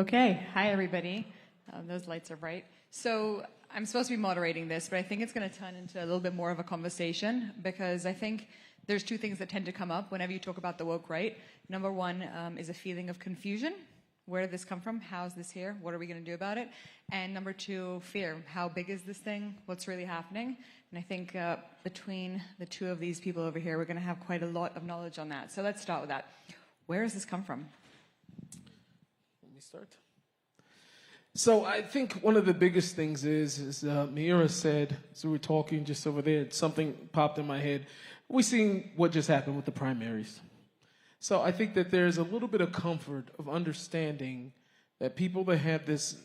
Okay, hi everybody. Those lights are bright. So I'm supposed to be moderating this, but I think it's going to turn into a little bit more of a conversation because I think there's two things that tend to come up whenever you talk about the woke right. Number one is a feeling of confusion. Where did this come from? How is this here? What are we going to do about it? And number two, fear. How big is this thing? What's really happening? And I think between the two of these people over here, we're going to have quite a lot of knowledge on that. So let's start with that. Where does this come from? Let me start. So I think one of the biggest things is Meira said, as we were talking just over there, something popped in my head. We seen what just happened with the primaries. So I think that there's a little bit of comfort of understanding that people that have this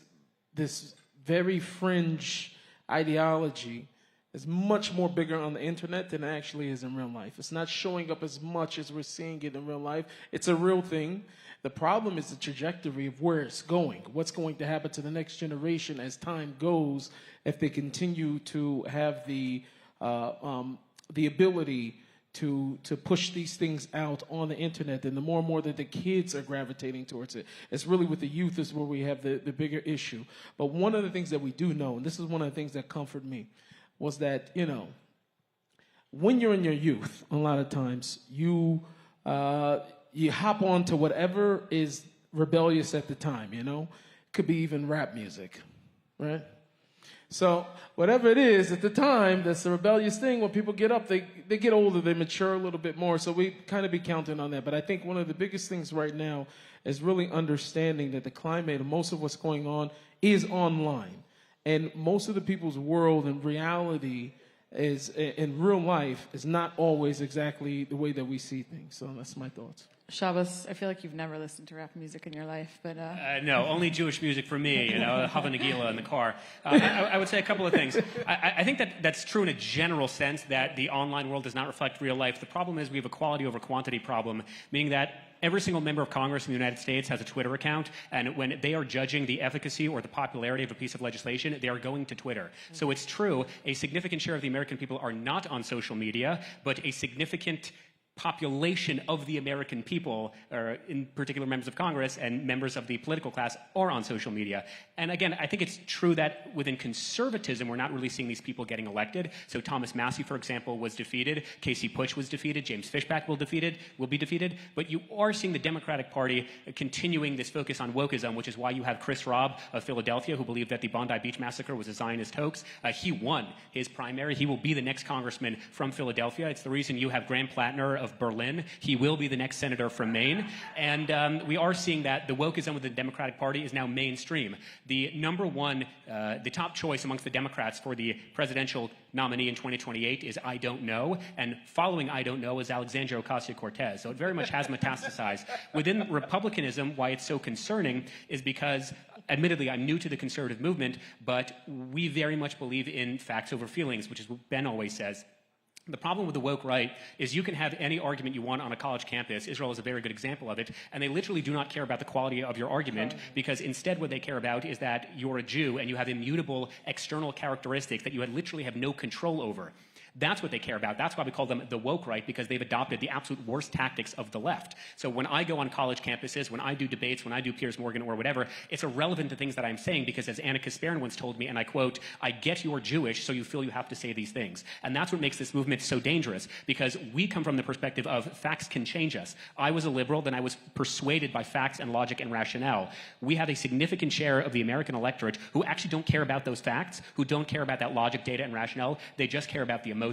very fringe ideology is much more bigger on the internet than it actually is in real life. It's not showing up as much as we're seeing it in real life. It's a real thing. The problem is the trajectory of where it's going. What's going to happen to the next generation as time goes if they continue to have the ability to push these things out on the internet, and the more and more that the kids are gravitating towards it. It's really with the youth is where we have the bigger issue. But one of the things that we do know, and this is one of the things that comfort me, was that, when you're in your youth, a lot of times, you hop on to whatever is rebellious at the time, Could be even rap music, right? So whatever it is at the time, that's the rebellious thing. When people get up, they get older, they mature a little bit more. So we kind of be counting on that. But I think one of the biggest things right now is really understanding that the climate and most of what's going on is online. And most of the people's world and reality is in real life is not always exactly the way that we see things. So that's my thoughts. Shabbos, I feel like you've never listened to rap music in your life, but... No, only Jewish music for me, Hava Nagila in the car. I would say a couple of things. I think that's true in a general sense, that the online world does not reflect real life. The problem is we have a quality over quantity problem, meaning that every single member of Congress in the United States has a Twitter account, and when they are judging the efficacy or the popularity of a piece of legislation, they are going to Twitter. So it's true, a significant share of the American people are not on social media, but a significant population of the American people, or in particular members of Congress and members of the political class, are on social media. And again, I think it's true that within conservatism, we're not really seeing these people getting elected. So Thomas Massie, for example, was defeated. Casey Putsch was defeated. James Fishback will be defeated. But you are seeing the Democratic Party continuing this focus on wokeism, which is why you have Chris Robb of Philadelphia, who believed that the Bondi Beach massacre was a Zionist hoax. He won his primary. He will be the next congressman from Philadelphia. It's the reason you have Graham Plattner of Berlin. He will be the next senator from Maine. And we are seeing that the wokeism of the Democratic Party is now mainstream. The number one, the top choice amongst the Democrats for the presidential nominee in 2028 is I don't know, and following I don't know is Alexandria Ocasio-Cortez. So it very much has metastasized. Within Republicanism, why it's so concerning is because, admittedly, I'm new to the conservative movement, but we very much believe in facts over feelings, which is what Ben always says. The problem with the woke right is you can have any argument you want on a college campus. Israel is a very good example of it. And they literally do not care about the quality of your argument, because instead what they care about is that you're a Jew and you have immutable external characteristics that you literally have no control over. That's what they care about. That's why we call them the woke right, because they've adopted the absolute worst tactics of the left. So when I go on college campuses, when I do debates, when I do Piers Morgan or whatever, it's irrelevant to things that I'm saying, because as Anna Kasparyan once told me, and I quote, I get you're Jewish, so you feel you have to say these things. And that's what makes this movement so dangerous, because we come from the perspective of facts can change us. I was a liberal, then I was persuaded by facts and logic and rationale. We have a significant share of the American electorate who actually don't care about those facts, who don't care about that logic, data, and rationale. They just care about the emotions.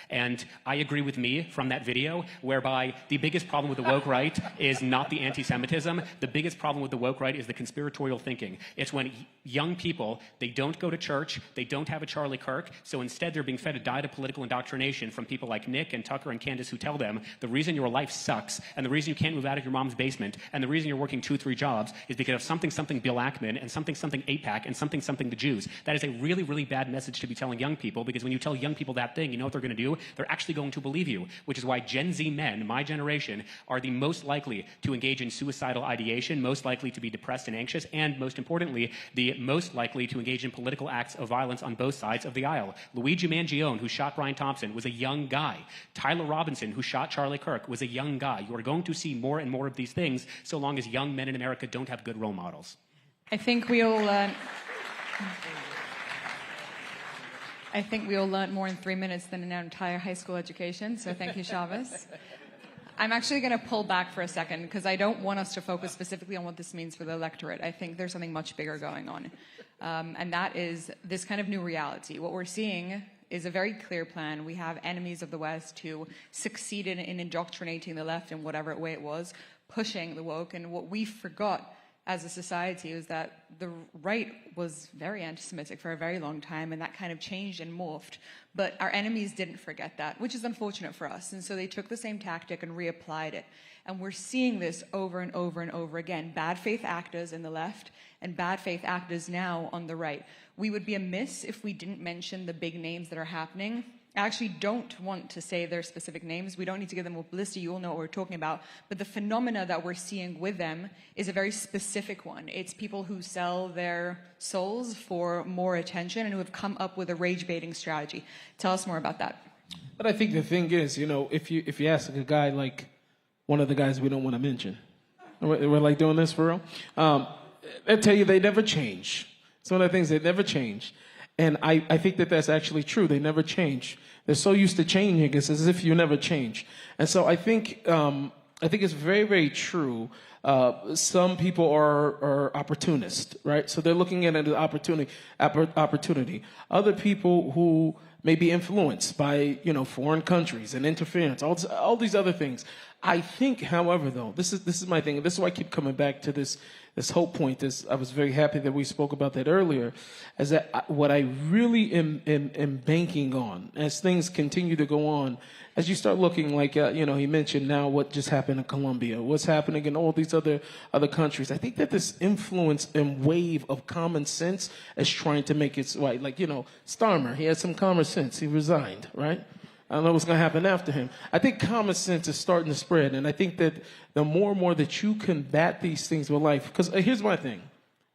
And I agree with me from that video, whereby the biggest problem with the woke right is not the anti-Semitism. The biggest problem with the woke right is the conspiratorial thinking. It's when young people, they don't go to church, they don't have a Charlie Kirk, so instead they're being fed a diet of political indoctrination from people like Nick and Tucker and Candace, who tell them the reason your life sucks, and the reason you can't move out of your mom's basement, and the reason you're working 2-3 jobs is because of something Bill Ackman, and something AIPAC, and something the Jews. That is a really, really bad message to be telling young people, because when you tell young people that thing, you know what they're going to do? They're actually going to believe you, which is why Gen Z men, my generation, are the most likely to engage in suicidal ideation, most likely to be depressed and anxious, and most importantly, the most likely to engage in political acts of violence on both sides of the aisle. Luigi Mangione, who shot Brian Thompson, was a young guy. Tyler Robinson, who shot Charlie Kirk, was a young guy. You are going to see more and more of these things so long as young men in America don't have good role models. I think we all learned more in 3 minutes than in our entire high school education, so thank you, Shabbos. I'm actually going to pull back for a second because I don't want us to focus specifically on what this means for the electorate. I think there's something much bigger going on, and that is this kind of new reality. What we're seeing is a very clear plan. We have enemies of the West who succeeded in indoctrinating the left in whatever way it was, pushing the woke, and what we forgot as a society was that the right was very anti-Semitic for a very long time, and that kind of changed and morphed. But our enemies didn't forget that, which is unfortunate for us. And so they took the same tactic and reapplied it. And we're seeing this over and over and over again. Bad faith actors in the left and bad faith actors now on the right. We would be amiss if we didn't mention the big names that are happening. I actually don't want to say their specific names. We don't need to give them a publicity. You all know what we're talking about. But the phenomena that we're seeing with them is a very specific one. It's people who sell their souls for more attention and who have come up with a rage-baiting strategy. Tell us more about that. But I think the thing is, if you ask a guy like one of the guys we don't want to mention, we're like doing this for real, they'll tell you they never change. It's one of the things that never change. And I think that that's actually true. They never change. They're so used to changing, it's as if you never change. And so I think it's very, very true. Some people are opportunists, right? So they're looking at it as opportunity. Other people who may be influenced by, foreign countries and interference, all these other things. I think, however, though, this is my thing. This is why I keep coming back to this whole point. I was very happy that we spoke about that earlier, is that what I really am banking on as things continue to go on, as you start looking like, he mentioned now what just happened in Colombia, what's happening in all these other countries. I think that this influence and wave of common sense is trying to make its way. Like, Starmer, he had some common sense. He resigned, right? I don't know what's going to happen after him. I think common sense is starting to spread, and I think that the more and more that you combat these things with life, because here's my thing.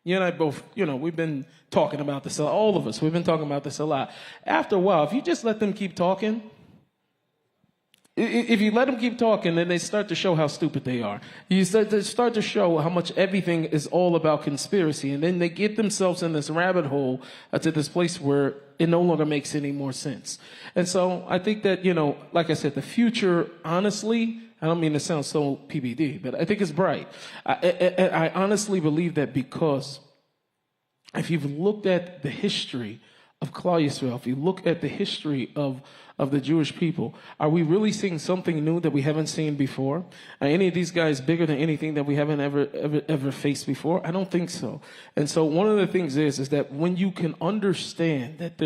You and I both, we've been talking about this, all of us, we've been talking about this a lot. After a while, if you just let them keep talking, if you let them keep talking, then they start to show how stupid they are. You start to show how much everything is all about conspiracy, and then they get themselves in this rabbit hole to this place where it no longer makes any more sense. And so I think that, like I said, the future, honestly, I don't mean to sound so PBD, but I think it's bright. I honestly believe that because if you've looked at the history of Klal Yisrael, if you look at the history of the Jewish people, are we really seeing something new that we haven't seen before? Are any of these guys bigger than anything that we haven't ever faced before? I don't think so. And so one of the things is that when you can understand that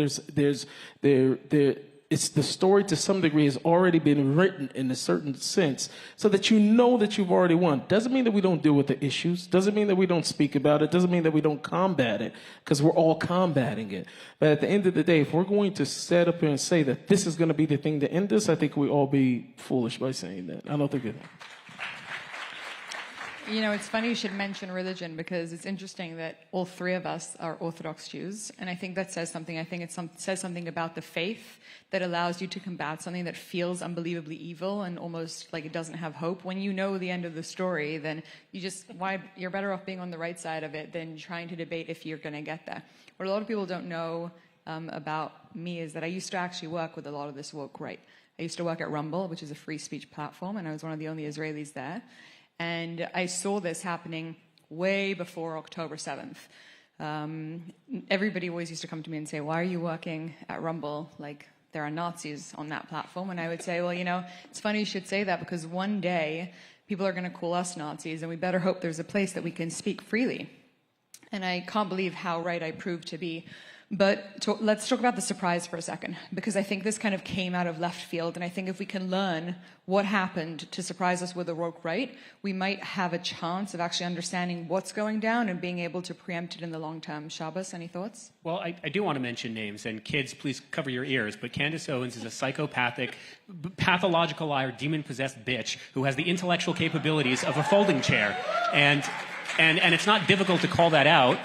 it's the story to some degree has already been written in a certain sense, so that you know that you've already won. Doesn't mean that we don't deal with the issues. Doesn't mean that we don't speak about it. Doesn't mean that we don't combat it, because we're all combating it. But at the end of the day, if we're going to set up here and say that this is going to be the thing to end this, I think we all be foolish by saying that. I don't think it. It's funny you should mention religion, because it's interesting that all three of us are Orthodox Jews, and I think that says something. I think it says something about the faith that allows you to combat something that feels unbelievably evil and almost like it doesn't have hope. When you know the end of the story, then you're better off being on the right side of it than trying to debate if you're going to get there. What a lot of people don't know about me is that I used to actually work with a lot of this woke right. I used to work at Rumble, which is a free speech platform, and I was one of the only Israelis there. And I saw this happening way before October 7th. Everybody always used to come to me and say, why are you working at Rumble? Like, there are Nazis on that platform. And I would say, well, it's funny you should say that, because one day people are going to call us Nazis, and we better hope there's a place that we can speak freely. And I can't believe how right I proved to be. But let's talk about the surprise for a second, because I think this kind of came out of left field, and I think if we can learn what happened to surprise us with the woke right, we might have a chance of actually understanding what's going down and being able to preempt it in the long term. Shabbos, any thoughts? Well, I do want to mention names, and kids, please cover your ears, but Candace Owens is a psychopathic, pathological liar, demon-possessed bitch who has the intellectual capabilities of a folding chair, and it's not difficult to call that out.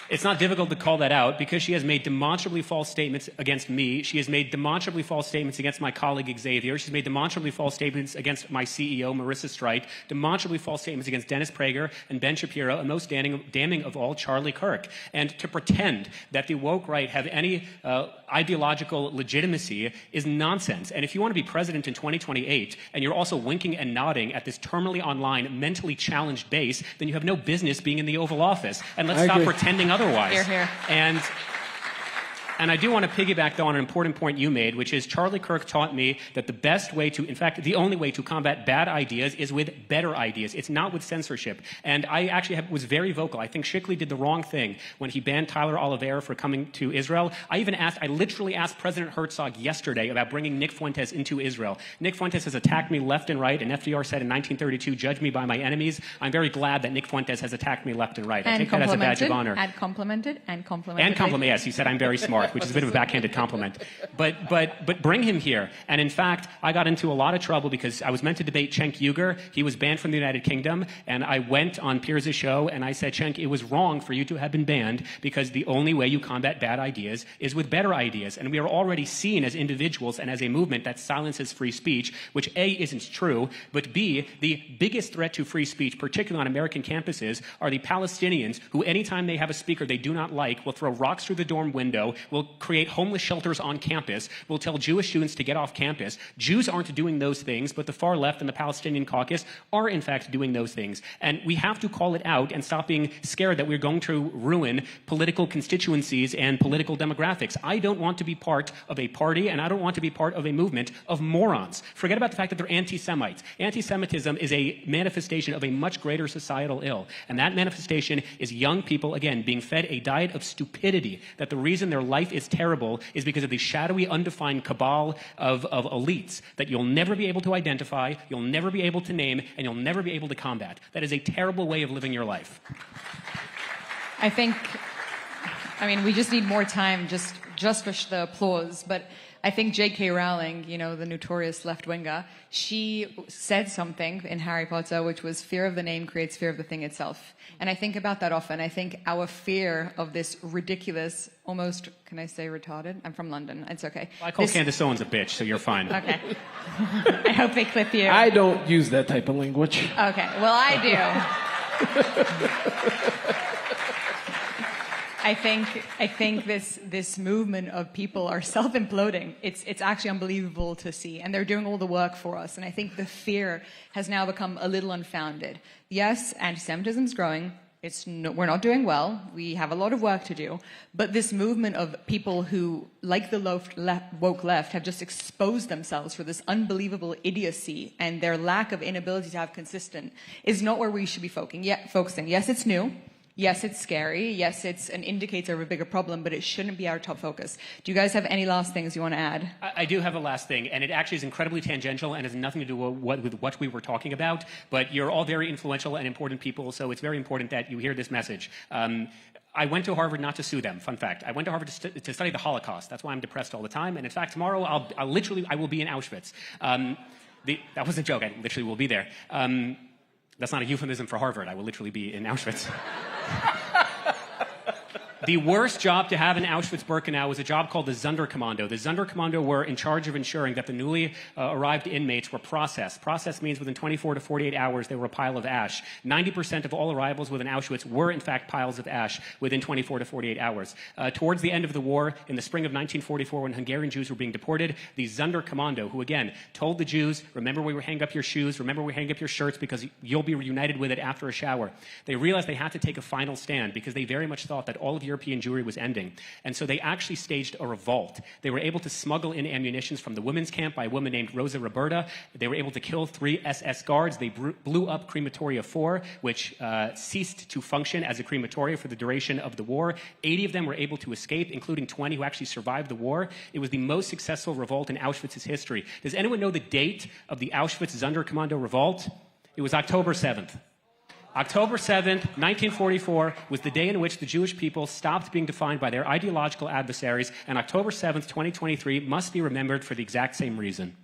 It's not difficult to call that out because she has made demonstrably false statements against me. She has made demonstrably false statements against my colleague Xavier. She's made demonstrably false statements against my CEO, Marissa Streit, demonstrably false statements against Dennis Prager and Ben Shapiro, and most damning of all, Charlie Kirk. And to pretend that the woke right have any ideological legitimacy is nonsense. And if you want to be president in 2028 and you're also winking and nodding at this terminally online, mentally challenged base, then you have no business being in the Oval Office. And let's stop pretending otherwise. Hear, hear. And I do want to piggyback, though, on an important point you made, which is Charlie Kirk taught me that the best way to, in fact, the only way to combat bad ideas is with better ideas. It's not with censorship. And I actually was very vocal. I think Shickley did the wrong thing when he banned Tyler Oliveira for coming to Israel. I literally asked President Herzog yesterday about bringing Nick Fuentes into Israel. Nick Fuentes has attacked me left and right, and FDR said in 1932, "Judge me by my enemies." I'm very glad that Nick Fuentes has attacked me left and right. I take that as a badge of honor. And complimented. And complimented, yes. He said I'm very smart, which is a bit of a backhanded compliment. But bring him here. And in fact, I got into a lot of trouble because I was meant to debate Cenk Uygur. He was banned from the United Kingdom. And I went on Piers' show and I said, Cenk, it was wrong for you to have been banned because the only way you combat bad ideas is with better ideas. And we are already seen as individuals and as a movement that silences free speech, which A, isn't true, but B, the biggest threat to free speech, particularly on American campuses, are the Palestinians who anytime they have a speaker they do not like will throw rocks through the dorm window, will create homeless shelters on campus, will tell Jewish students to get off campus. Jews aren't doing those things, but the far left and the Palestinian caucus are in fact doing those things. And we have to call it out and stop being scared that we're going to ruin political constituencies and political demographics. I don't want to be part of a party and I don't want to be part of a movement of morons. Forget about the fact that they're anti-Semites. Anti-Semitism is a manifestation of a much greater societal ill. And that manifestation is young people, again, being fed a diet of stupidity, that the reason their life is terrible is because of the shadowy, undefined cabal of elites that you'll never be able to identify, you'll never be able to name, and you'll never be able to combat. That is a terrible way of living your life. I mean, we just need more time just for the applause, but I think J.K. Rowling, you know, the notorious left-winger, she said something in Harry Potter, which was fear of the name creates fear of the thing itself. And I think about that often. I think our fear of this ridiculous, almost, can I say retarded? I'm from London. It's okay. Well, I call Candace Owens a bitch, so you're fine. Okay. I hope they clip you. I don't use that type of language. Okay. Well, I do. I think this movement of people are self-imploding. It's actually unbelievable to see, and they're doing all the work for us. And I think the fear has now become a little unfounded. Yes, anti-Semitism is growing. We're not doing well. We have a lot of work to do. But this movement of people who, like the woke left, have just exposed themselves for this unbelievable idiocy, and their lack of inability to have consistent is not where we should be focusing. Yes, it's new. Yes, it's scary. Yes, it's an indicator of a bigger problem, but it shouldn't be our top focus. Do you guys have any last things you want to add? I do have a last thing, and it actually is incredibly tangential and has nothing to do with what we were talking about, but you're all very influential and important people, so it's very important that you hear this message. I went to Harvard not to sue them. Fun fact. I went to Harvard to study the Holocaust. That's why I'm depressed all the time, and in fact, tomorrow I will be in Auschwitz. That was a joke. I literally will be there. That's not a euphemism for Harvard. I will literally be in Auschwitz. The worst job to have in Auschwitz-Birkenau was a job called the Sonderkommando. The Sonderkommando were in charge of ensuring that the newly arrived inmates were processed. Processed means within 24 to 48 hours, they were a pile of ash. 90% of all arrivals within Auschwitz were, in fact, piles of ash within 24 to 48 hours. Towards the end of the war, in the spring of 1944, when Hungarian Jews were being deported, the Sonderkommando, who, again, told the Jews, remember where you hang up your shoes, remember where you hang up your shirts, because you'll be reunited with it after a shower. They realized they had to take a final stand because they very much thought that all of European Jewry was ending. And so they actually staged a revolt. They were able to smuggle in ammunitions from the women's camp by a woman named Rosa Roberta. They were able to kill 3 SS guards. They blew up Crematoria 4, which ceased to function as a crematoria for the duration of the war. 80 of them were able to escape, including 20 who actually survived the war. It was the most successful revolt in Auschwitz's history. Does anyone know the date of the Auschwitz Sonderkommando revolt? It was October 7th. October 7th, 1944, was the day in which the Jewish people stopped being defined by their ideological adversaries, and October 7th, 2023 must be remembered for the exact same reason.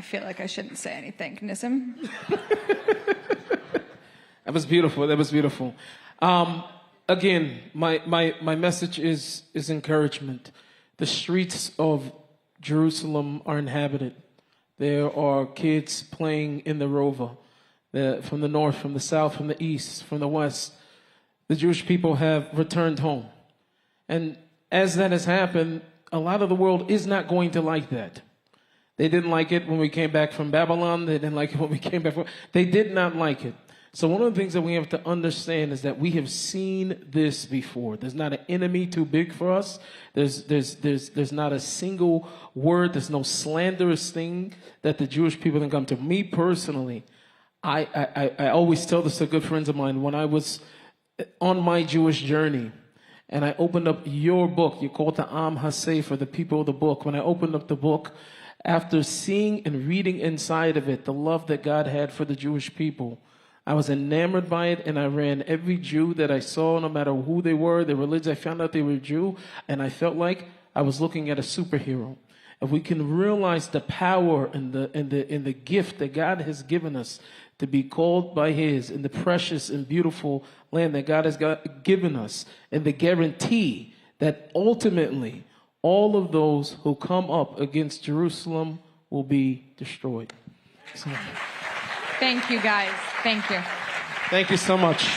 feel like I shouldn't say anything. Nissim? That was beautiful. That was beautiful. Again, my message is encouragement. The streets of Jerusalem are inhabited. There are kids playing in the Rova, from the north, from the south, from the east, from the west. The Jewish people have returned home. And as that has happened, a lot of the world is not going to like that. They didn't like it when we came back from Babylon. They didn't like it when we came back from... They did not like it. So one of the things that we have to understand is that we have seen this before. There's not an enemy too big for us. There's not a single word. There's no slanderous thing that the Jewish people can come to. Me personally, I always tell this to good friends of mine. When I was on my Jewish journey, and I opened up your book, you call it the Am HaSefer, the people of the book. When I opened up the book, after seeing and reading inside of it the love that God had for the Jewish people, I was enamored by it, and I ran every Jew that I saw, no matter who they were, their religion. I found out they were Jew, and I felt like I was looking at a superhero. If we can realize the power and the gift that God has given us to be called by His in the precious and beautiful land that God has given us, and the guarantee that ultimately all of those who come up against Jerusalem will be destroyed. So, Thank you, guys. Thank you. thank you so much.